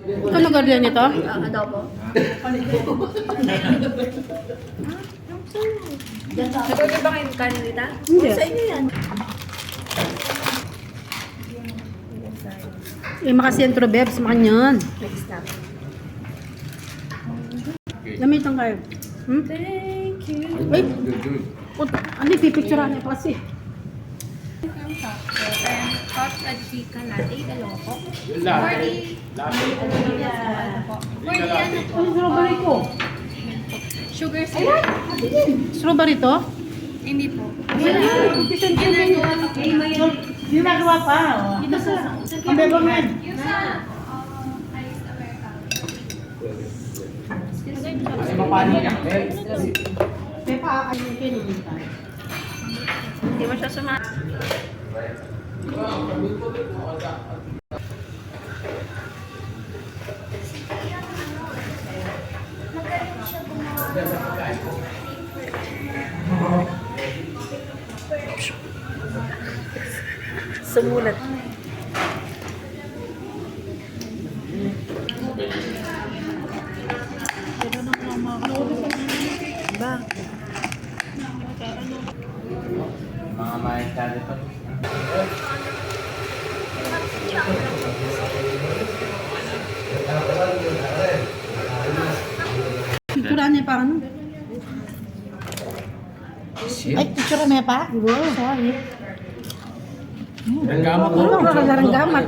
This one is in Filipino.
Ito lugar din ito? Adobo. Nagkagay ba kayong kanin nita? Hindi. Sa inyo yan. Eh, makasentro, Bebs. Makanyan. Next stop. Lamitan kayo. Hmm? Thank you. Ay! Ano, pipicturean niya pa kasi. Hot at chicken latte, dalawa po. Latte. 40 ano po. 40 ano po. Ano strawberry ko? Sugar syrup. Strawberry to? Hindi po. Ginagawa pa. Ito sa... Ang bebang yan. Yung sa Ice Americano. Kasi mapano niya. Pepa, ayun kayo Hindi mo siya sumama. Sumulat. Ba? Mga mayat ka dito. Picturean niya pa ano? Ay, picture niya pa? Wow, sorry. Ang gamat Ano, gamat.